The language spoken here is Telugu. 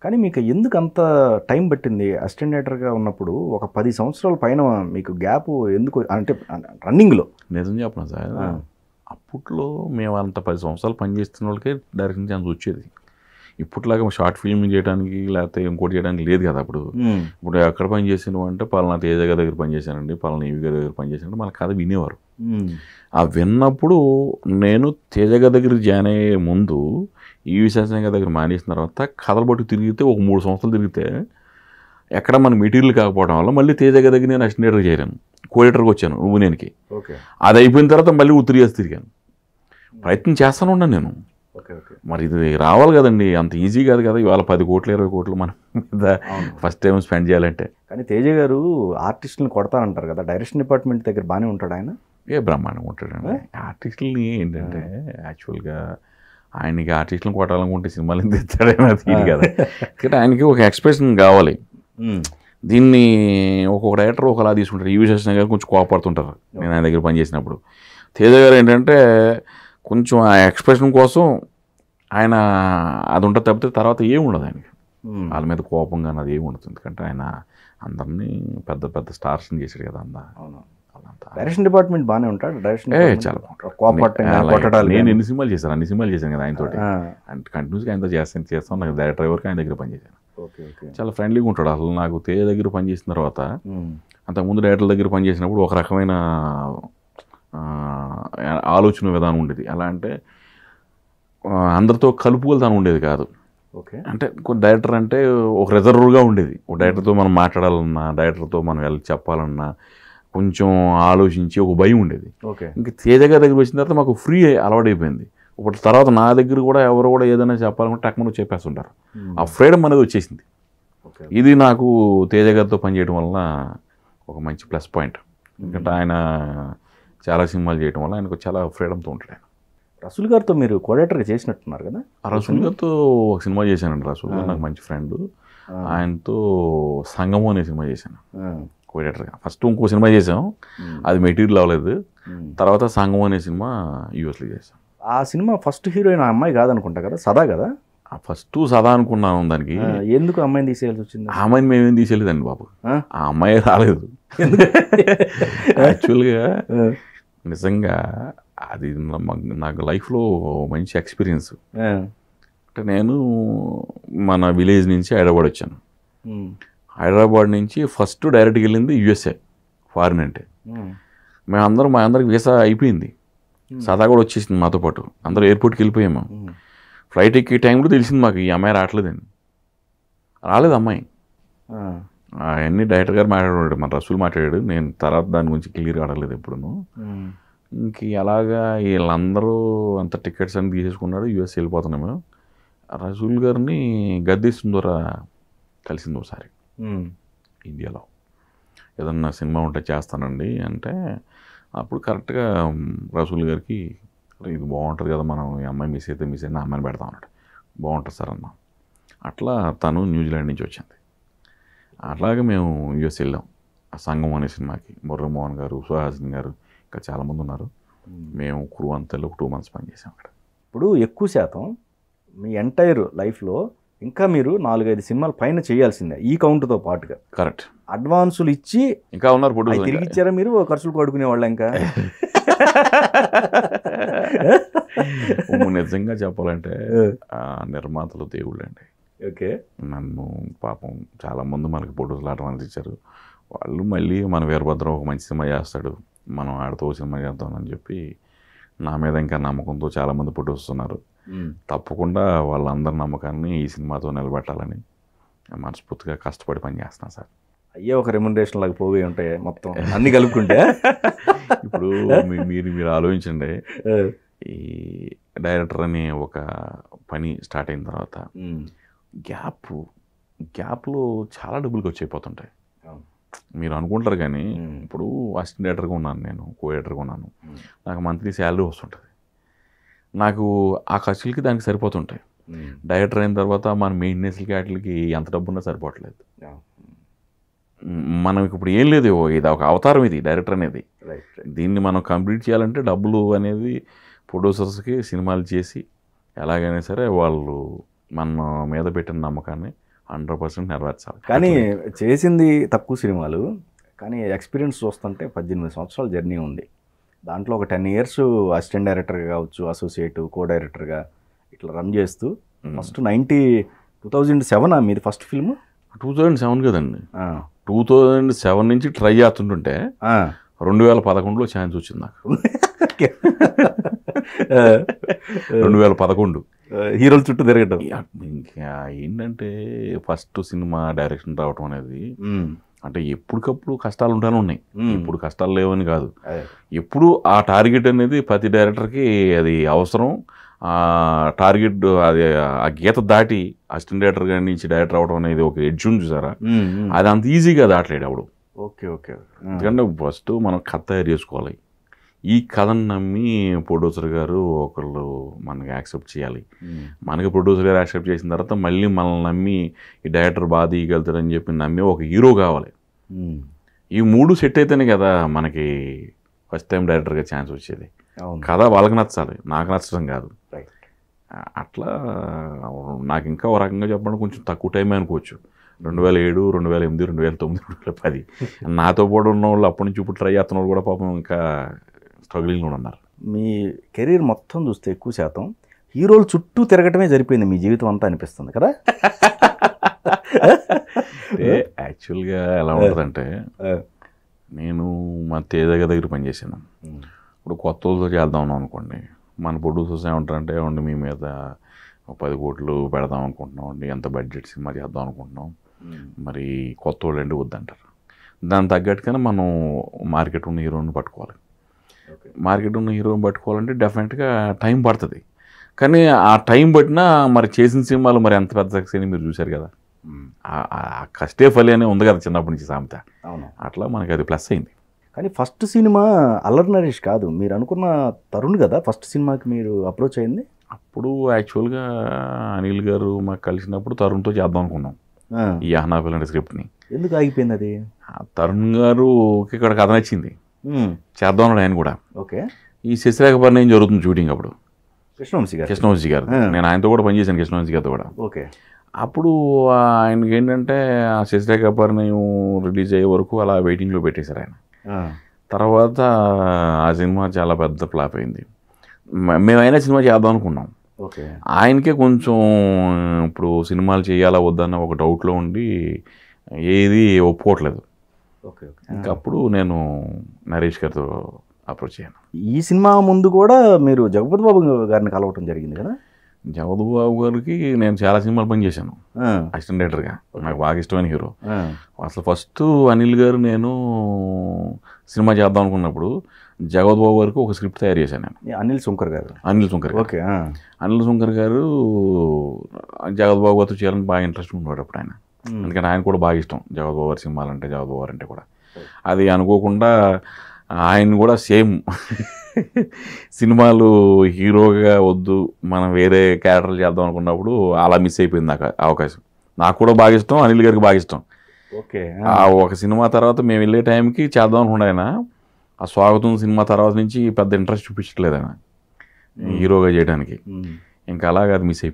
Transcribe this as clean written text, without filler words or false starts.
కానీ మీకు ఎందుకు అంత టైం పట్టింది అసిస్టెంట్ డైరెక్టర్గా ఉన్నప్పుడు? ఒక 10 సంవత్సరాల పైన మీకు గ్యాప్ ఎందుకు? అంటే రన్నింగ్లో నిజం చెప్పను సార్, అప్పట్లో మేము అంత 10 సంవత్సరాలు పనిచేస్తున్న వాళ్ళకే డైరెక్షన్ ఛాన్స్ వచ్చేది. ఇప్పట్లాగా షార్ట్ ఫిల్మ్ చేయడానికి లేకపోతే ఇంకోటి చేయడానికి లేదు కదా. ఇప్పుడు ఎక్కడ పని చేసినావు అంటే పలానా తేజ గారి దగ్గర పనిచేశానండి, పలానా ఈవి గారి దగ్గర పనిచేశానంటే మన కథ వినేవారు. ఆ విన్నప్పుడు నేను తేజ గారి దగ్గర జాయిన్ అయ్యే ముందు ఈవి శాసన గారి దగ్గర మానేసిన తర్వాత కథలు బట్టి తిరిగితే ఒక 3 సంవత్సరాలు తిరిగితే ఎక్కడ మన మెటీరియల్ కాకపోవడం వల్ల మళ్ళీ తేజ గారి దగ్గర నేను అసిస్టెంట్ డైరెక్టర్ చేరాను, కోడేటర్కి వచ్చాను నువ్వునేనికి. అది అయిపోయిన తర్వాత మళ్ళీ 3 years తిరిగాను. ప్రయత్నం చేస్తాను ఉన్నాను నేను. మరి ఇది రావాలి కదండి, అంత ఈజీ కాదు కదా. ఇవాళ 10 కోట్లు 20 కోట్లు మన మీద ఫస్ట్ టైం స్పెండ్ చేయాలంటే. కానీ తేజ గారు ఆర్టిస్టులను కొడతానంటారు కదా, డైరెక్షన్ డిపార్ట్మెంట్ దగ్గర బాగానే ఉంటాడు ఆయన? బ్రహ్మాండంగా ఉంటాడండి. ఆర్టిస్టులని ఏంటంటే యాక్చువల్గా ఆయనకి ఆర్టిస్టులను కొట్టాలనుకుంటే సినిమాలు ఎందుకు తెస్తాడేమో తీరు కదా. కానీ ఆయనకి ఒక ఎక్స్ప్రెషన్ కావాలి. దీన్ని ఒక్కొక్క డైరెక్టర్ ఒకలా తీసుకుంటారు. ఈవి శాసన గారు కొంచెం కోపడుతుంటారు నేను ఆయన దగ్గర పనిచేసినప్పుడు. తేజ గారు ఏంటంటే కొంచెం ఆ ఎక్స్ప్రెషన్ కోసం ఆయన అది ఉంటుంది తప్పితే తర్వాత ఏమి ఉండదు ఆయనకి. వాళ్ళ మీద కోపంగా అది ఏమి ఉండదు. ఎందుకంటే ఆయన అందరినీ పెద్ద పెద్ద స్టార్స్ని చేశాడు కదా. డైరెక్షన్ డిపార్ట్మెంట్ బాగానే ఉంటాడు. డైరెక్షన్ చాలా బాగుంటాడు. నేను ఎన్ని సినిమాలు చేశాను, అన్ని సినిమాలు చేశాను కదా ఆయనతోటి. అంటే కంటిన్యూస్గా ఆయనతో చేస్తాను. నాకు డ్రైవర్కి ఆయన దగ్గర పనిచేశాను. చాలా ఫ్రెండ్లీగా ఉంటాడు. అసలు నాకు తేజ దగ్గర పనిచేసిన తర్వాత అంతకుముందు డైరెక్టర్ దగ్గర పనిచేసినప్పుడు ఒక రకమైన ఆలోచన విధానం ఉండేది. ఎలా అంటే అందరితో కలుపుకోలుతాను ఉండేది కాదు. అంటే డైరెక్టర్ అంటే ఒక రిజర్వ్గా ఉండేది. ఒక డైరెక్టర్తో మనం మాట్లాడాలన్నా, డైరెక్టర్తో మనం వెళ్ళి చెప్పాలన్నా కొంచెం ఆలోచించి ఒక భయం ఉండేది. ఇంకా తేజ గారి దగ్గర వచ్చిన తర్వాత మాకు ఫ్రీ అలవాటైపోయింది. ఇప్పుడు తర్వాత నా దగ్గర కూడా ఎవరు కూడా ఏదైనా చెప్పాలంటే టక్మను చెప్పేస్తుంటారు. ఆ ఫ్రీడమ్ అనేది వచ్చేసింది. ఇది నాకు తేజ గారితో పనిచేయడం వల్ల ఒక మంచి ప్లస్ పాయింట్. ఎందుకంటే ఆయన చాలా సినిమాలు చేయడం వల్ల ఆయనకు చాలా ఫ్రీడమ్తో ఉంటాడు. ఆయన రసూల్ గారితో మీరు కోడేటర్గా చేసినట్టున్నారు కదా? రసూల్ గారితో ఒక సినిమా చేశానండి. రసూల్ గారు నాకు మంచి ఫ్రెండ్. ఆయనతో సంగమం అనే సినిమా చేశాను కోడేటర్గా. ఫస్ట్ ఇంకో సినిమా చేసాం, అది మెటీరియల్ అవ్వలేదు. తర్వాత సంగమం అనే సినిమా యూఎస్లో చేసాం. ఆ సినిమా ఫస్ట్ హీరోయిన్ ఆ అమ్మాయి కాదనుకుంటా కదా, సదా కదా? ఫస్ట్ సదా అనుకున్నాను. దానికి ఎందుకు అమ్మాయిని తీసేయాల్సి వచ్చింది? ఆ అమ్మాయిని మేమేం తీసేయలేదండి బాబు. ఆ అమ్మాయి రాలేదు. యాక్చువల్గా నిజంగా అది నాకు లైఫ్లో మంచి ఎక్స్పీరియన్స్. అంటే నేను మన విలేజ్ నుంచి హైదరాబాద్ వచ్చాను. హైదరాబాద్ నుంచి ఫస్ట్ డైరెక్ట్గా వెళ్ళింది యుఎస్ఏ, ఫారిన్ అంటే. మా అందరికి వీసా అయిపోయింది. సదా కూడా వచ్చేసింది మాతో పాటు. అందరూ ఎయిర్పోర్ట్కి వెళ్ళిపోయాము. ఫ్లైట్ ఎక్కే టైంలో తెలిసింది మాకు ఈ అమ్మాయి రావట్లేదని. రాలేదు అమ్మాయి. అవన్నీ డైరెక్టర్ గారు మాట్లాడాడు, మన రసూల్ మాట్లాడాడు. నేను తర్వాత దాని గురించి క్లియర్గా అడగలేదు ఎప్పుడును. ఇంక అలాగా వీళ్ళందరూ అంత టికెట్స్ అన్ని తీసేసుకున్నాడు. యూఎస్ వెళ్ళిపోతున్నాము. రసూల్ గారిని గద్దీ సుందర కలిసింది ఒకసారి ఇండియాలో. ఏదన్నా సినిమా ఉంటే చేస్తానండి అంటే అప్పుడు కరెక్ట్గా రసూల్ గారికి ఇది బాగుంటుంది కదా, మనం ఈ అమ్మాయి మిస్ అయితే ఆ అమ్మాయిని పెడతాం అన్నాడు. బాగుంటుంది సార్ అన్నా. అట్లా తను న్యూజిలాండ్ నుంచి వచ్చింది. అట్లాగే మేము యూఎస్ వెళ్ళాం ఆ సంగం అనే సినిమాకి. మురళీమోహన్ గారు, సుహాసిని గారు, ఇంకా చాలామంది ఉన్నారు. మేము క్రూ అంతా ఒక 2 months పనిచేసాం అక్కడ. ఇప్పుడు ఎక్కువ శాతం మీ ఎంటైర్ లైఫ్లో ఇంకా మీరు 4-5 సినిమాలు పైన చేయాల్సిందే ఈ కౌంట్తో పాటుగా. కరెక్ట్. అడ్వాన్సులు ఇచ్చి ఇంకా ఉన్నారు ఫోటోలు తిరిగి ఇచ్చారా మీరు? ఖర్చులు పడుకునే వాళ్ళ ఇంకా నిజంగా చెప్పాలంటే నిర్మాతలు దేవుళ్ళు అండి. నన్ను పాపం చాలామంది మనకి ఫోటోస్ అడ్వాన్స్ ఇచ్చారు. వాళ్ళు మళ్ళీ మన వీరభద్రం ఒక మంచి సినిమా చేస్తాడు, మనం ఆడుతూ సినిమా చేద్దామని చెప్పి నా మీద ఇంకా నమ్మకంతో చాలామంది ఫోటోస్ ఉన్నారు. తప్పకుండా వాళ్ళందరి నమ్మకాన్ని ఈ సినిమాతో నిలబెట్టాలని మనస్ఫూర్తిగా కష్టపడి పనిచేస్తున్నాను సార్. అయ్యే ఒక రెమ్యునరేషన్ లాగా పోయి ఉంటాయి మొత్తం అన్ని కలుపుకుంటే. ఇప్పుడు మీరు ఆలోచించండి, ఈ డైరెక్టర్ అనే ఒక పని స్టార్ట్ అయిన తర్వాత గ్యాప్లో చాలా డబ్బులు ఖర్చు అయిపోతుంటాయి. మీరు అనుకుంటారు కానీ ఇప్పుడు అసిస్టెంట్ డైరెక్టర్గా ఉన్నాను, నేను కో డైరెక్టర్గా ఉన్నాను. నాకు మంత్లీ శాలరీ వస్తుంటుంది. నాకు ఆ ఖర్చులకి దానికి సరిపోతుంటాయి. డైరెక్టర్ అయిన తర్వాత మన మెయింటెనెన్స్లకి వాటికి ఎంత డబ్బు ఉన్నా సరిపోవట్లేదు. మనం ఇప్పుడు ఏం లేదు, ఇది ఒక అవతారం, ఇది డైరెక్టర్ అనేది. దీన్ని మనం కంప్లీట్ చేయాలంటే డబ్బులు అనేది ప్రొడ్యూసర్స్కి సినిమాలు చేసి ఎలాగైనా సరే వాళ్ళు మన మీద పెట్టిన నమ్మకాన్ని 100% నెరవేర్చాలి. కానీ చేసింది తక్కువ సినిమాలు, కానీ ఎక్స్పీరియన్స్ చూస్తుంటే 18 సంవత్సరాల జర్నీ ఉంది. దాంట్లో ఒక 10 years అసిస్టెంట్ డైరెక్టర్గా కావచ్చు, అసోసియేట్, కో డైరెక్టర్గా ఇట్లా రన్ చేస్తూ ఫస్ట్ 2007 మీది ఫస్ట్ ఫిల్మ్? 2007 కదండి. 2007 నుంచి ట్రై చేస్తుంటుంటే 2011లో ఛాన్స్ వచ్చింది నాకు. 2011 హీరోల చుట్టూ తిరగటం. ఇంకా ఏంటంటే ఫస్ట్ సినిమా డైరెక్షన్ రావటం అనేది అంటే ఎప్పటికప్పుడు కష్టాలు ఉంటానే ఉన్నాయి. ఇప్పుడు కష్టాలు లేవని కాదు, ఎప్పుడు ఆ టార్గెట్ అనేది ప్రతి డైరెక్టర్కి అది అవసరం. ఆ టార్గెట్ అది ఆ గీత దాటి అసిస్టెంట్ డైరెక్టర్ గారి నుంచి డైరెక్టర్ అవడం అనేది ఒక ఎడ్జ్ ఉంది చూసారా, అది అంత ఈజీగా దాటలేడు అప్పుడు. Okay okay. ఎందుకంటే ఫస్ట్ మనం కథ తయారు చేసుకోవాలి. ఈ కథను నమ్మి ప్రొడ్యూసర్ గారు ఒకళ్ళు మనకి యాక్సెప్ట్ చేయాలి. మనకి ప్రొడ్యూసర్ గారు యాక్సెప్ట్ చేసిన తర్వాత మళ్ళీ మనల్ని నమ్మి ఈ డైరెక్టర్ బాగా తీయగలుగుతారని చెప్పి నమ్మి ఒక హీరో కావాలి. ఈ 3 సెట్ అయితేనే కదా మనకి ఫస్ట్ టైం డైరెక్టర్గా ఛాన్స్ వచ్చేది. కథ వాళ్ళకి నచ్చాలి, నాకు నచ్చడం కాదు. అట్లా నాకు ఇంకా ఒక రకంగా చెప్పడం కొంచెం తక్కువ టైమే అనుకోవచ్చు. 2007, 2008, 2009, 2010 నాతో పాటు ఉన్న వాళ్ళు అప్పటి నుంచి ఇప్పుడు ట్రై చేస్తున్న వాళ్ళు కూడా పాపం ఇంకా స్ట్రగ్లింగ్ కూడా ఉన్నారు. మీ కెరీర్ మొత్తం చూస్తే ఎక్కువ శాతం హీరోలు చుట్టూ తిరగటమే సరిపోయింది మీ జీవితం అంతా అనిపిస్తుంది కదా? అంటే యాక్చువల్గా ఎలా ఉంటుందంటే, నేను మా తేజ దగ్గర పనిచేసాను. ఇప్పుడు కొత్త వాళ్ళతో చేద్దాం అనుకోండి, మన ప్రొడ్యూసర్స్ ఏమంటారంటే ఏమండి మీ మీద 10 కోట్లు పెడదాం అనుకుంటున్నాం అండి, ఎంత బడ్జెట్ సినిమా చేద్దాం అనుకుంటున్నాం, మరి కొత్త వాళ్ళు అండి వద్దంటారు. దాని తగ్గట్టుగానే మనం మార్కెట్ ఉన్న హీరోని పట్టుకోవాలి. మార్కెట్ ఉన్న హీరోని పట్టుకోవాలంటే డెఫినెట్గా టైం పడుతుంది. కానీ ఆ టైం పట్టినా మరి చేసిన సినిమాలు మరి ఎంత పెద్ద సక్సెస్ అని మీరు చూశారు కదా. కష్టే ఫలి అనే ఉంది కదా చిన్నప్పటి నుంచి సామెత. అట్లా మనకి అది ప్లస్ అయింది. కానీ ఫస్ట్ సినిమా అల్లరి నరేష్ కాదు, మీరు అనుకున్న తరుణ్ కదా ఫస్ట్ సినిమాకి మీరు అప్రోచ్ అయింది? అప్పుడు యాక్చువల్గా అనిల్ గారు మాకు కలిసినప్పుడు తరుణ్తో చేద్దాం అనుకున్నాం ఈ అహనాఫిల్ అనే స్క్రిప్ట్ని. ఎందుకు ఆగిపోయింది అది? తరుణ్ గారు ఇక్కడ కథ నచ్చింది, చేద్దాం అన్నాడు ఆయన కూడా. ఓకే. ఈ శశిరేఖ పరిణయం జరుగుతుంది షూటింగ్ అప్పుడు, కృష్ణవంశీ గారు. నేను ఆయనతో కూడా పనిచేశాను, కృష్ణవంశీ గారితో కూడా. ఓకే. అప్పుడు ఆయనకి ఏంటంటే ఆ శశిరేఖ పరిణయం రిలీజ్ అయ్యే వరకు అలా వెయిటింగ్లో పెట్టేశారు ఆయన. తర్వాత ఆ సినిమా చాలా పెద్ద ఫ్లాప్ అయింది. మేమైనా సినిమా చేద్దాం అనుకున్నాం. ఓకే. ఆయనకే కొంచెం ఇప్పుడు సినిమాలు చేయాలా వద్దన్న ఒక డౌట్లో ఉండి ఏది ఒప్పుకోవట్లేదు. ఓకే. ఇంకా అప్పుడు నేను నరేష్ గారితో అప్రోచ్ అయ్యాను. ఈ సినిమా ముందు కూడా మీరు జగపతి బాబు గారిని కలవటం జరిగింది కదా? జగపతి బాబు గారికి నేను చాలా సినిమాలు పనిచేశాను అసిస్టెంట్ డైరెక్టర్గా, నాకు బాగా ఇష్టమైన హీరో. అసలు ఫస్ట్ అనిల్ గారు నేను సినిమా చేద్దాం అనుకున్నప్పుడు జగపతి బాబు గారికి ఒక స్క్రిప్ట్ తయారు చేశాను నేను. అనిల్ శంకర్ గారు. ఓకే. అనిల్ శంకర్ గారు జగపతి బాబు గారితో చేయాలని బాగా ఇంట్రెస్ట్ ఉన్నాడు అప్పుడు ఆయన. ఎందుకంటే ఆయన కూడా బాగా ఇష్టం జగపతి బాబు గారి సినిమాలు అంటే, జగపతి బాబు గారు అంటే కూడా. అది అనుకోకుండా ఆయన కూడా సేమ్ సినిమాలు హీరోగా వద్దు మనం వేరే క్యారెక్టర్లు చేద్దాం అనుకున్నప్పుడు అలా మిస్ అయిపోయింది నాకు అవకాశం. నాకు కూడా బాగా ఇష్టం, అనిల్ గారికి బాగా ఇష్టం. ఓకే. ఆ ఒక సినిమా తర్వాత మేము వెళ్ళే టైంకి చేద్దాం అనుకుంటే ఆయన ఆ స్వాగతం సినిమా తర్వాత నుంచి పెద్ద ఇంట్రెస్ట్ చూపించట్లేదు ఆయన హీరోగా చేయడానికి. ఇంకా అలాగా అది మిస్ అయిపోయింది.